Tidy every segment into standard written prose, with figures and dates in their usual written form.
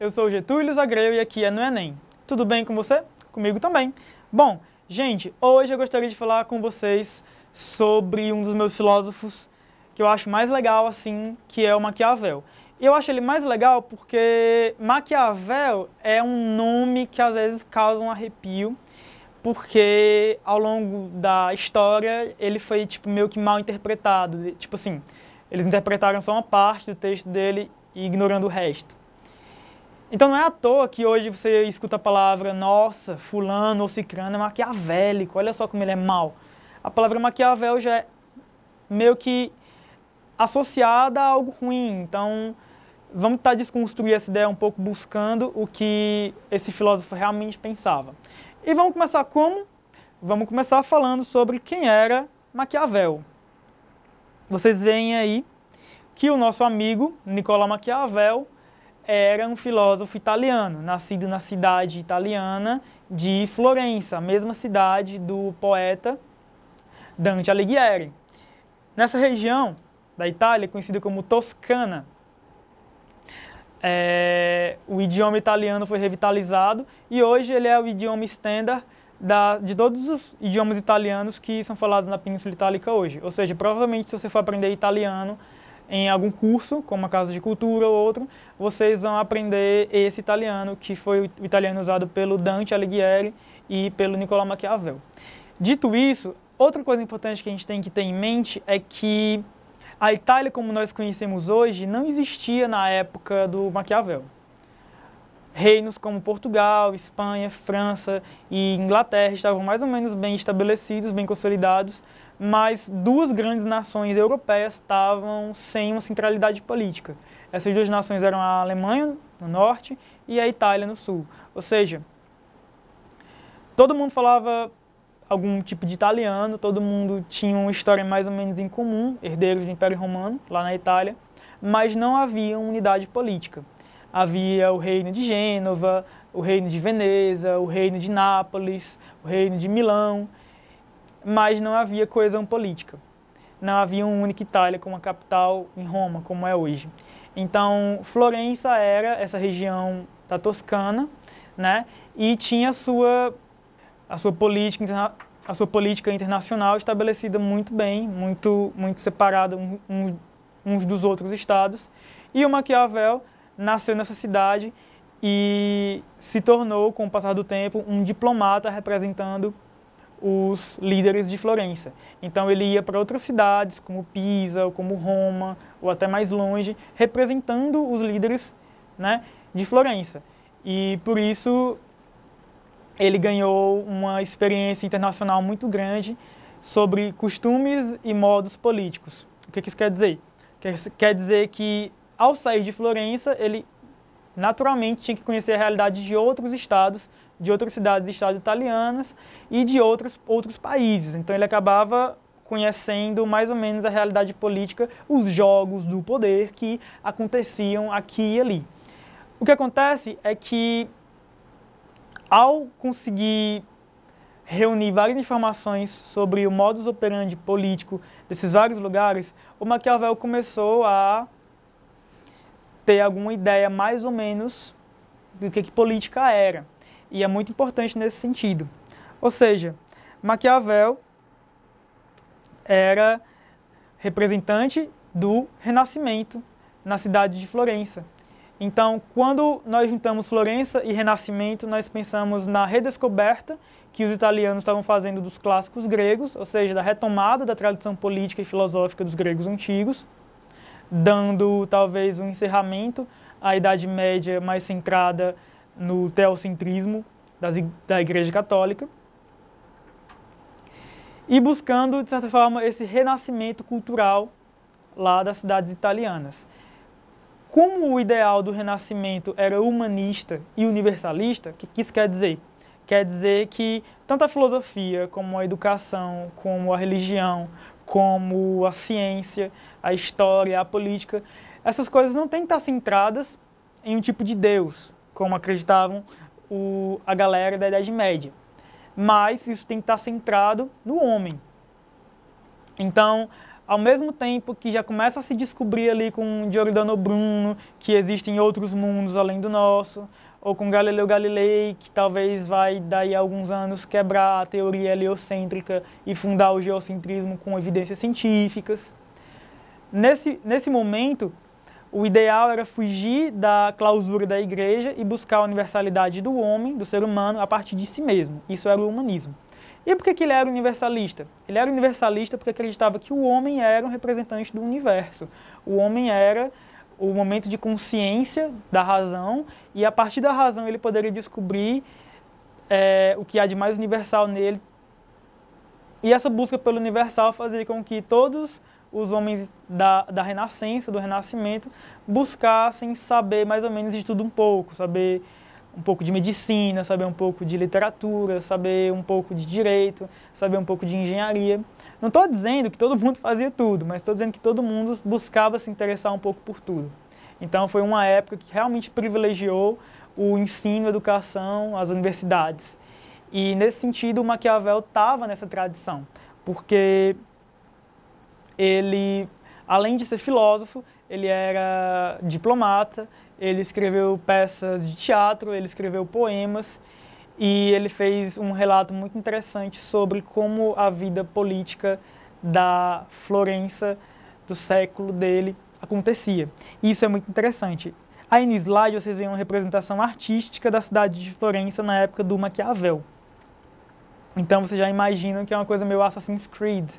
eu sou o Getúlio Zagreu e aqui é no Enem. Tudo bem com você? Comigo também. Bom, gente, hoje eu gostaria de falar com vocês sobre um dos meus filósofos que eu acho mais legal, assim, que é o Maquiavel. E eu acho ele mais legal porque Maquiavel é um nome que às vezes causa um arrepio, porque ao longo da história ele foi tipo meio que mal interpretado, tipo assim, eles interpretaram só uma parte do texto dele e ignorando o resto. Então não é à toa que hoje você escuta a palavra, nossa, fulano ou cicrano é maquiavélico, olha só como ele é mau. A palavra Maquiavel já é meio que associada a algo ruim, então vamos tentar desconstruir essa ideia um pouco buscando o que esse filósofo realmente pensava. E vamos começar como? Vamos começar falando sobre quem era Maquiavel. Vocês veem aí que o nosso amigo Nicolau Maquiavel era um filósofo italiano, nascido na cidade italiana de Florença, a mesma cidade do poeta Dante Alighieri. Nessa região da Itália, conhecida como Toscana, o idioma italiano foi revitalizado e hoje ele é o idioma standard de todos os idiomas italianos que são falados na Península Itálica hoje. Ou seja, provavelmente se você for aprender italiano em algum curso, como a Casa de Cultura ou outro, vocês vão aprender esse italiano, que foi o italiano usado pelo Dante Alighieri e pelo Nicolau Maquiavel. Dito isso, outra coisa importante que a gente tem que ter em mente é que a Itália, como nós conhecemos hoje, não existia na época do Maquiavel. Reinos como Portugal, Espanha, França e Inglaterra estavam mais ou menos bem estabelecidos, bem consolidados, mas duas grandes nações europeias estavam sem uma centralidade política. Essas duas nações eram a Alemanha, no norte, e a Itália, no sul. Ou seja, todo mundo falava algum tipo de italiano, todo mundo tinha uma história mais ou menos em comum, herdeiros do Império Romano, lá na Itália, mas não havia unidade política. Havia o reino de Gênova, o reino de Veneza, o reino de Nápoles, o reino de Milão, mas não havia coesão política. Não havia uma única Itália como a capital em Roma, como é hoje. Então, Florença era essa região da Toscana, né, e tinha a sua política internacional estabelecida muito bem, muito separada uns dos outros estados. E o Maquiavel nasceu nessa cidade e se tornou, com o passar do tempo, um diplomata representando os líderes de Florença. Então ele ia para outras cidades, como Pisa, ou como Roma, ou até mais longe, representando os líderes, né, de Florença. E por isso ele ganhou uma experiência internacional muito grande sobre costumes e modos políticos. O que isso quer dizer? Quer dizer que, ao sair de Florença, ele naturalmente tinha que conhecer a realidade de outros estados, de outras cidades e estados italianas e de outros países. Então ele acabava conhecendo mais ou menos a realidade política, os jogos do poder que aconteciam aqui e ali. O que acontece é que, ao conseguir reunir várias informações sobre o modus operandi político desses vários lugares, o Maquiavel começou a ter alguma ideia mais ou menos do que política era. E é muito importante nesse sentido. Ou seja, Maquiavel era representante do Renascimento na cidade de Florença. Então, quando nós juntamos Florença e Renascimento, nós pensamos na redescoberta que os italianos estavam fazendo dos clássicos gregos, ou seja, da retomada da tradição política e filosófica dos gregos antigos, dando talvez um encerramento à Idade Média mais centrada no teocentrismo da Igreja Católica, e buscando, de certa forma, esse renascimento cultural lá das cidades italianas. Como o ideal do Renascimento era humanista e universalista, o que isso quer dizer? Quer dizer que tanto a filosofia, como a educação, como a religião, como a ciência, a história, a política, essas coisas não têm que estar centradas em um tipo de Deus, como acreditavam a galera da Idade Média. Mas isso tem que estar centrado no homem. Então, ao mesmo tempo que já começa a se descobrir ali com Giordano Bruno que existem outros mundos além do nosso, ou com Galileu Galilei, que talvez vai daí a alguns anos quebrar a teoria heliocêntrica e fundar o geocentrismo com evidências científicas. Nesse momento, o ideal era fugir da clausura da igreja e buscar a universalidade do homem, do ser humano, a partir de si mesmo. Isso era o humanismo. E por que ele era universalista? Ele era universalista porque acreditava que o homem era um representante do universo. O homem era o momento de consciência da razão e a partir da razão ele poderia descobrir o que há de mais universal nele. E essa busca pelo universal fazia com que todos os homens da Renascença, do Renascimento, buscassem saber mais ou menos de tudo um pouco, saber um pouco de medicina, saber um pouco de literatura, saber um pouco de direito, saber um pouco de engenharia. Não estou dizendo que todo mundo fazia tudo, mas estou dizendo que todo mundo buscava se interessar um pouco por tudo. Então foi uma época que realmente privilegiou o ensino, a educação, as universidades. E nesse sentido o Maquiavel estava nessa tradição, porque ele, além de ser filósofo, ele era diplomata, ele escreveu peças de teatro, ele escreveu poemas e ele fez um relato muito interessante sobre como a vida política da Florença, do século dele, acontecia. E isso é muito interessante. Aí no slide vocês veem uma representação artística da cidade de Florença na época do Maquiavel. Então vocês já imaginam que é uma coisa meio Assassin's Creed,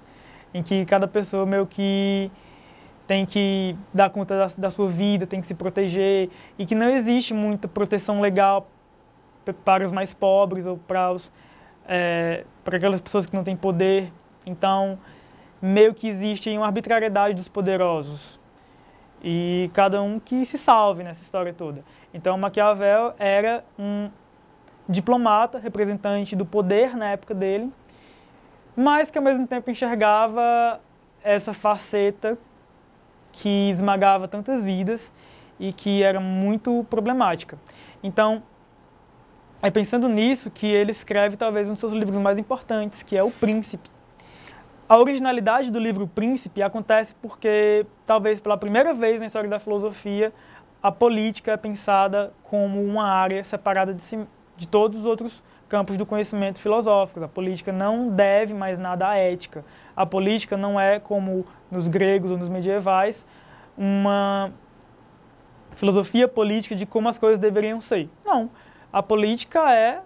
em que cada pessoa meio que tem que dar conta da sua vida, tem que se proteger, e que não existe muita proteção legal para os mais pobres ou para aquelas pessoas que não têm poder. Então, meio que existe uma arbitrariedade dos poderosos, e cada um que se salve nessa história toda. Então, Maquiavel era um diplomata, representante do poder na época dele, mas que ao mesmo tempo enxergava essa faceta que esmagava tantas vidas e que era muito problemática. Então, é pensando nisso que ele escreve talvez um dos seus livros mais importantes, que é O Príncipe. A originalidade do livro O Príncipe acontece porque, talvez pela primeira vez na história da filosofia, a política é pensada como uma área separada de todos os outros campos do conhecimento filosófico. A política não deve mais nada à ética. A política não é, como nos gregos ou nos medievais, uma filosofia política de como as coisas deveriam ser. Não. A política é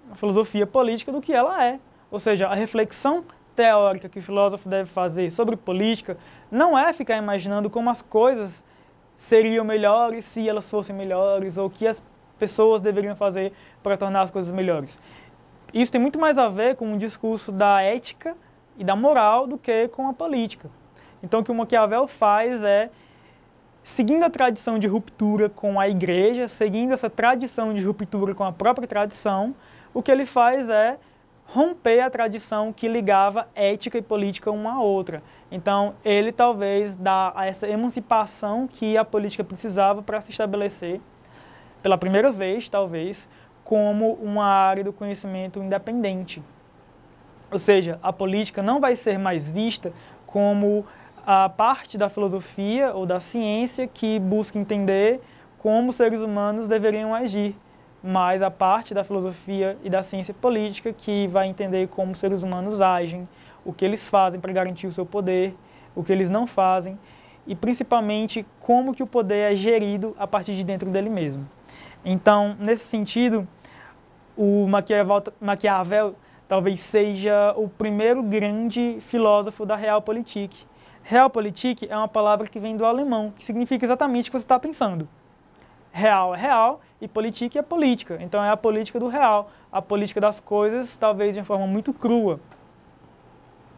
a filosofia política do que ela é. Ou seja, a reflexão teórica que o filósofo deve fazer sobre política não é ficar imaginando como as coisas seriam melhores se elas fossem melhores, ou que as pessoas deveriam fazer para tornar as coisas melhores. Isso tem muito mais a ver com o discurso da ética e da moral do que com a política. Então, o que o Maquiavel faz é, seguindo a tradição de ruptura com a igreja, seguindo essa tradição de ruptura com a própria tradição, o que ele faz é romper a tradição que ligava ética e política uma à outra. Então, ele talvez dá essa emancipação que a política precisava para se estabelecer, pela primeira vez, talvez, como uma área do conhecimento independente. Ou seja, a política não vai ser mais vista como a parte da filosofia ou da ciência que busca entender como os seres humanos deveriam agir, mas a parte da filosofia e da ciência política que vai entender como os seres humanos agem, o que eles fazem para garantir o seu poder, o que eles não fazem, e principalmente como que o poder é gerido a partir de dentro dele mesmo. Então, nesse sentido, o Maquiavel talvez seja o primeiro grande filósofo da Realpolitik. Realpolitik é uma palavra que vem do alemão, que significa exatamente o que você está pensando. Real é real e politik é política. Então é a política do real, a política das coisas, talvez de uma forma muito crua,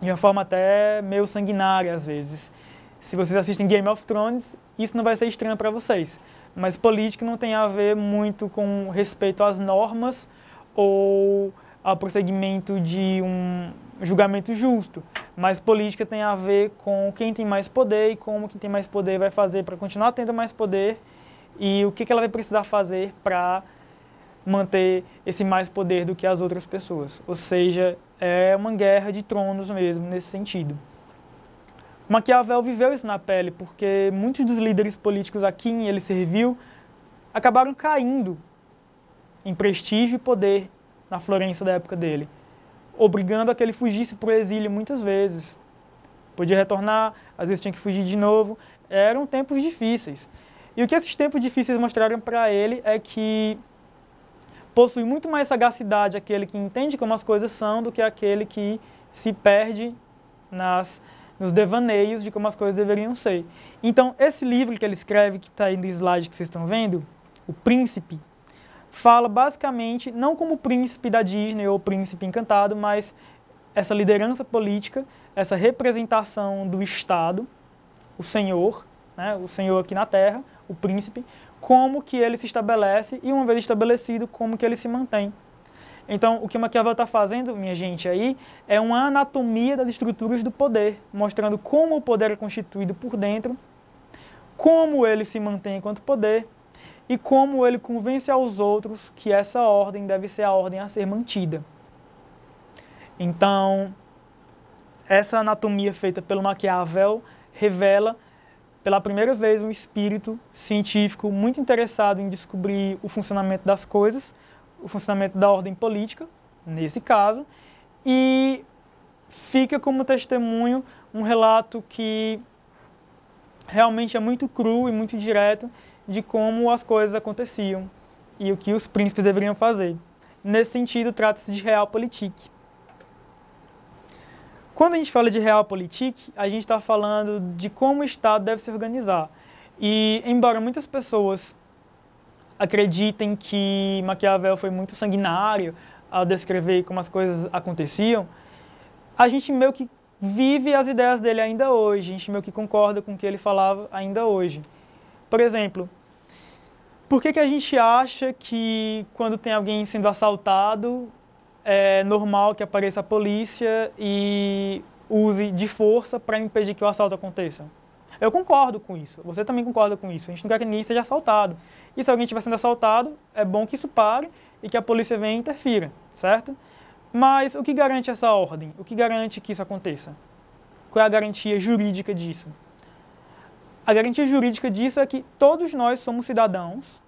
de uma forma até meio sanguinária às vezes. Se vocês assistem Game of Thrones, isso não vai ser estranho para vocês. Mas política não tem a ver muito com respeito às normas ou ao prosseguimento de um julgamento justo. Mas política tem a ver com quem tem mais poder e como quem tem mais poder vai fazer para continuar tendo mais poder e o que ela vai precisar fazer para manter esse mais poder do que as outras pessoas. Ou seja, é uma guerra de tronos mesmo nesse sentido. Maquiavel viveu isso na pele, porque muitos dos líderes políticos a quem ele serviu acabaram caindo em prestígio e poder na Florença da época dele, obrigando a que ele fugisse para o exílio muitas vezes. Podia retornar, às vezes tinha que fugir de novo. Eram tempos difíceis. E o que esses tempos difíceis mostraram para ele é que possui muito mais sagacidade aquele que entende como as coisas são do que aquele que se perde nos devaneios de como as coisas deveriam ser. Então, esse livro que ele escreve, que está aí no slide que vocês estão vendo, O Príncipe, fala basicamente, não como o príncipe da Disney ou o príncipe encantado, mas essa liderança política, essa representação do Estado, o Senhor, né, o Senhor aqui na Terra, o príncipe, como que ele se estabelece e, uma vez estabelecido, como que ele se mantém. Então, o que Maquiavel está fazendo, minha gente, aí, é uma anatomia das estruturas do poder, mostrando como o poder é constituído por dentro, como ele se mantém enquanto poder e como ele convence aos outros que essa ordem deve ser a ordem a ser mantida. Então, essa anatomia feita pelo Maquiavel revela pela primeira vez um espírito científico muito interessado em descobrir o funcionamento das coisas, o funcionamento da ordem política, nesse caso, e fica como testemunho um relato que realmente é muito cru e muito direto de como as coisas aconteciam e o que os príncipes deveriam fazer. Nesse sentido, trata-se de Realpolitik. Quando a gente fala de Realpolitik, a gente está falando de como o Estado deve se organizar. E, embora muitas pessoas acreditem que Maquiavel foi muito sanguinário ao descrever como as coisas aconteciam, a gente meio que vive as ideias dele ainda hoje, a gente meio que concorda com o que ele falava ainda hoje. Por exemplo, por que a gente acha que quando tem alguém sendo assaltado, é normal que apareça a polícia e use de força para impedir que o assalto aconteça? Eu concordo com isso, você também concorda com isso. A gente não quer que ninguém seja assaltado. E se alguém estiver sendo assaltado, é bom que isso pare e que a polícia venha e interfira, certo? Mas o que garante essa ordem? O que garante que isso aconteça? Qual é a garantia jurídica disso? A garantia jurídica disso é que todos nós somos cidadãos,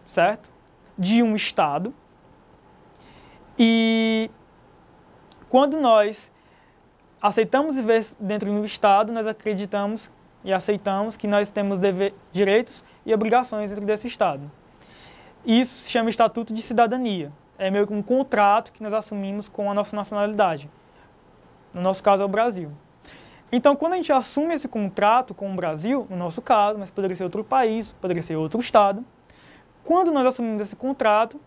certo? De um Estado. E quando nós aceitamos viver dentro do Estado, nós acreditamos e aceitamos que nós temos direitos e obrigações dentro desse Estado. Isso se chama Estatuto de Cidadania. É meio que um contrato que nós assumimos com a nossa nacionalidade. No nosso caso é o Brasil. Então, quando a gente assume esse contrato com o Brasil, no nosso caso, mas poderia ser outro país, poderia ser outro Estado, quando nós assumimos esse contrato,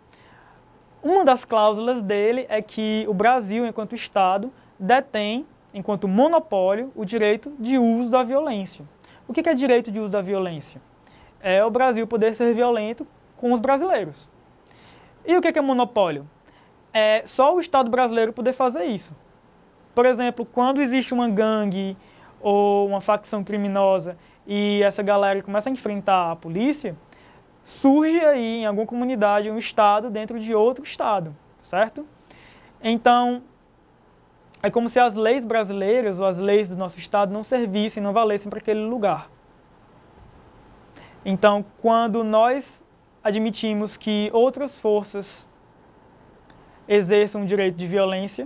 uma das cláusulas dele é que o Brasil, enquanto Estado, detém, enquanto monopólio, o direito de uso da violência. O que é direito de uso da violência? É o Brasil poder ser violento com os brasileiros. E o que é monopólio? É só o Estado brasileiro poder fazer isso. Por exemplo, quando existe uma gangue ou uma facção criminosa e essa galera começa a enfrentar a polícia, surge aí em alguma comunidade um Estado dentro de outro Estado, certo? Então, é como se as leis brasileiras ou as leis do nosso Estado não servissem, não valessem para aquele lugar. Então, quando nós admitimos que outras forças exerçam o direito de violência,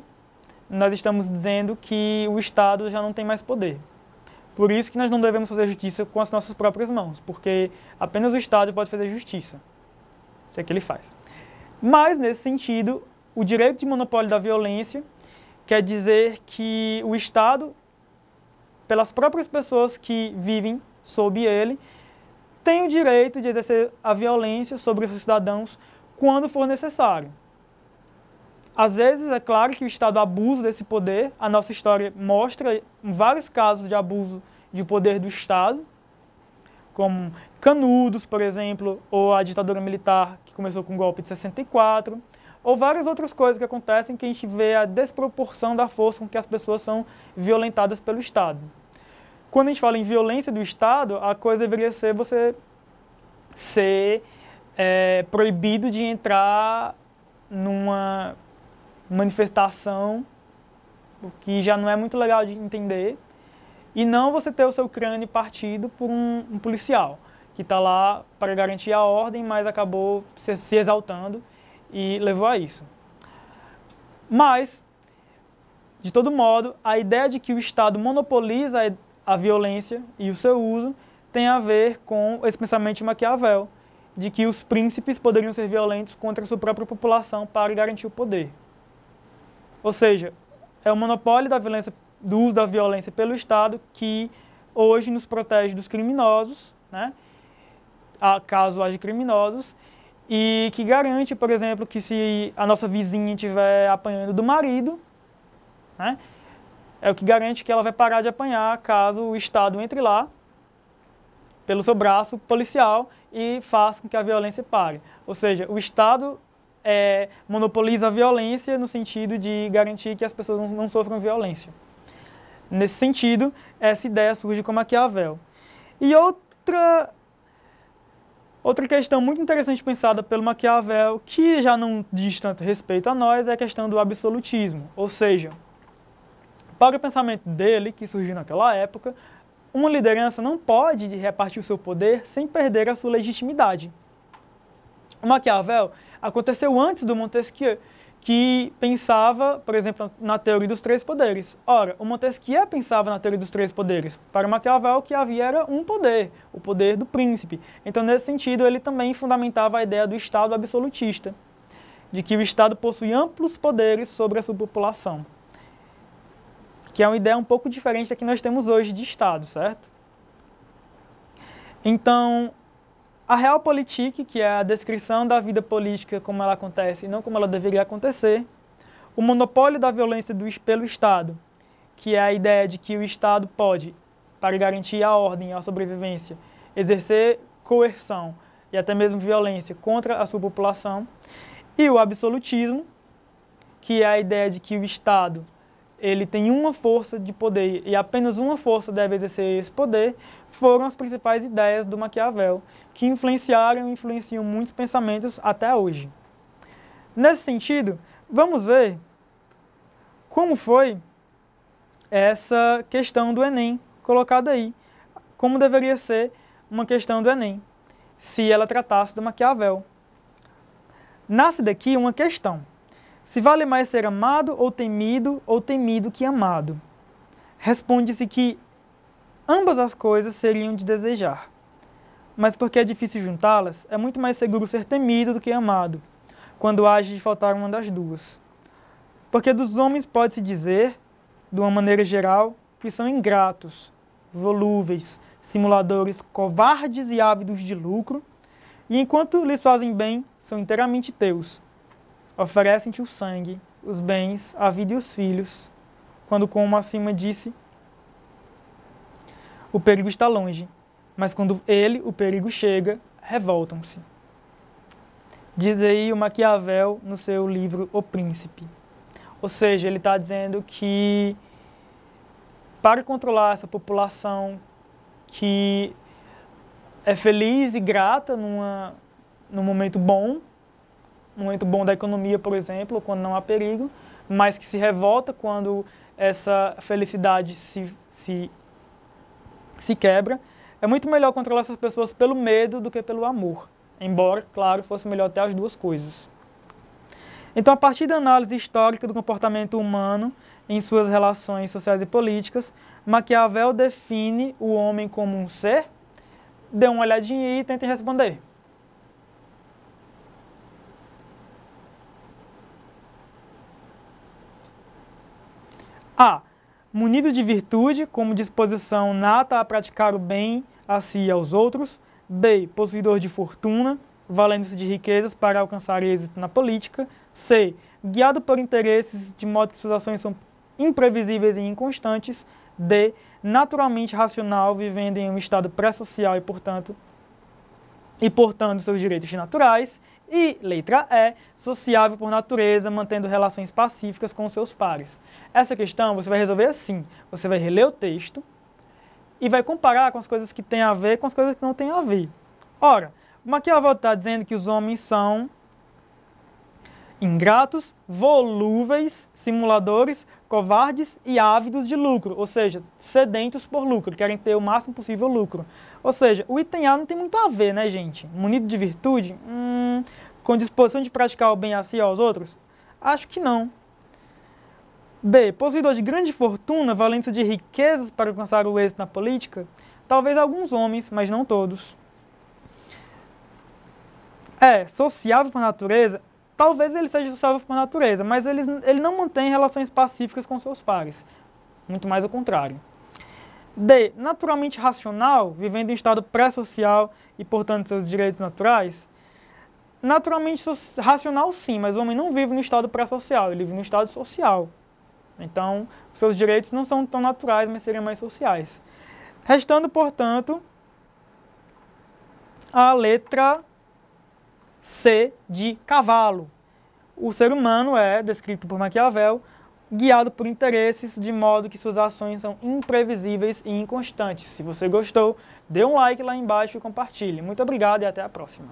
nós estamos dizendo que o Estado já não tem mais poder. Por isso que nós não devemos fazer justiça com as nossas próprias mãos, porque apenas o Estado pode fazer justiça. Isso é o que ele faz. Mas, nesse sentido, o direito de monopólio da violência quer dizer que o Estado, pelas próprias pessoas que vivem sob ele, tem o direito de exercer a violência sobre os seus cidadãos quando for necessário. Às vezes, é claro que o Estado abusa desse poder. A nossa história mostra vários casos de abuso de poder do Estado, como Canudos, por exemplo, ou a ditadura militar, que começou com o golpe de 64, ou várias outras coisas que acontecem que a gente vê a desproporção da força com que as pessoas são violentadas pelo Estado. Quando a gente fala em violência do Estado, a coisa deveria ser você ser proibido de entrar numa manifestação, o que já não é muito legal de entender, E não você ter o seu crânio partido por um policial, que está lá para garantir a ordem, mas acabou se exaltando e levou a isso. Mas, de todo modo, a ideia de que o Estado monopoliza a violência e o seu uso tem a ver com esse pensamento de Maquiavel, de que os príncipes poderiam ser violentos contra a sua própria população para garantir o poder. Ou seja, é o monopólio da violência, do uso da violência pelo Estado que hoje nos protege dos criminosos, né, caso haja criminosos, e que garante, por exemplo, que se a nossa vizinha estiver apanhando do marido, né, é o que garante que ela vai parar de apanhar caso o Estado entre lá, pelo seu braço policial, e faça com que a violência pare. Ou seja, o Estado monopoliza a violência no sentido de garantir que as pessoas não sofram violência. Nesse sentido, essa ideia surge com Maquiavel. E outra questão muito interessante pensada pelo Maquiavel, que já não diz tanto respeito a nós, é a questão do absolutismo. Ou seja, para o pensamento dele, que surgiu naquela época, uma liderança não pode repartir o seu poder sem perder a sua legitimidade. O Maquiavel aconteceu antes do Montesquieu, que pensava, por exemplo, na teoria dos três poderes. Ora, o Montesquieu pensava na teoria dos três poderes. Para Maquiavel, o que havia era um poder, o poder do príncipe. Então, nesse sentido, ele também fundamentava a ideia do Estado absolutista, de que o Estado possui amplos poderes sobre a sua população, que é uma ideia um pouco diferente da que nós temos hoje de Estado, certo? Então, a Realpolitik, que é a descrição da vida política como ela acontece e não como ela deveria acontecer, o monopólio da violência pelo Estado, que é a ideia de que o Estado pode, para garantir a ordem e a sobrevivência, exercer coerção e até mesmo violência contra a sua população, e o absolutismo, que é a ideia de que o Estado ele tem uma força de poder e apenas uma força deve exercer esse poder, foram as principais ideias do Maquiavel, que influenciaram e influenciam muitos pensamentos até hoje. Nesse sentido, vamos ver como foi essa questão do Enem colocada aí, como deveria ser uma questão do Enem, se ela tratasse do Maquiavel. Nasce daqui uma questão. Se vale mais ser amado ou temido que amado? Responde-se que ambas as coisas seriam de desejar. Mas porque é difícil juntá-las, é muito mais seguro ser temido do que amado, quando age de faltar uma das duas. Porque dos homens pode-se dizer, de uma maneira geral, que são ingratos, volúveis, simuladores, covardes e ávidos de lucro, e enquanto lhes fazem bem, são inteiramente teus. Oferecem-te o sangue, os bens, a vida e os filhos, quando, como acima disse, o perigo está longe, mas quando o perigo chega, revoltam-se. Diz aí o Maquiavel no seu livro O Príncipe. Ou seja, ele está dizendo que para controlar essa população que é feliz e grata num momento bom da economia, por exemplo, quando não há perigo, mas que se revolta quando essa felicidade se quebra, é muito melhor controlar essas pessoas pelo medo do que pelo amor, embora, claro, fosse melhor ter as duas coisas. Então, a partir da análise histórica do comportamento humano em suas relações sociais e políticas, Maquiavel define o homem como um ser. Dê uma olhadinha aí e tentem responder. A. Munido de virtude, como disposição nata a praticar o bem a si e aos outros. B. Possuidor de fortuna, valendo-se de riquezas para alcançar êxito na política. C. Guiado por interesses, de modo que suas ações são imprevisíveis e inconstantes. D. Naturalmente racional, vivendo em um estado pré-social e, portanto, portando seus direitos naturais. E, letra E, sociável por natureza, mantendo relações pacíficas com seus pares. Essa questão você vai resolver assim. Você vai reler o texto e vai comparar com as coisas que têm a ver com as coisas que não têm a ver. Ora, o Maquiavel está dizendo que os homens são Ingratos, volúveis, simuladores, covardes e ávidos de lucro, ou seja, sedentos por lucro, querem ter o máximo possível lucro. Ou seja, o item A não tem muito a ver, né, gente? Munido de virtude? Com disposição de praticar o bem a si e aos outros? Acho que não. B. Possuidor de grande fortuna, valendo-se de riquezas para alcançar o êxito na política? Talvez alguns homens, mas não todos. E. Sociável por natureza? Talvez ele seja sociável por natureza, mas ele não mantém relações pacíficas com seus pares. Muito mais ao contrário. D. Naturalmente racional, vivendo em estado pré-social e, portanto, seus direitos naturais? Naturalmente racional, sim, mas o homem não vive no estado pré-social, ele vive no estado social. Então, os seus direitos não são tão naturais, mas seriam mais sociais. Restando, portanto, a letra C de cavalo. O ser humano é, descrito por Maquiavel, guiado por interesses, de modo que suas ações são imprevisíveis e inconstantes. Se você gostou, dê um like lá embaixo e compartilhe. Muito obrigado e até a próxima.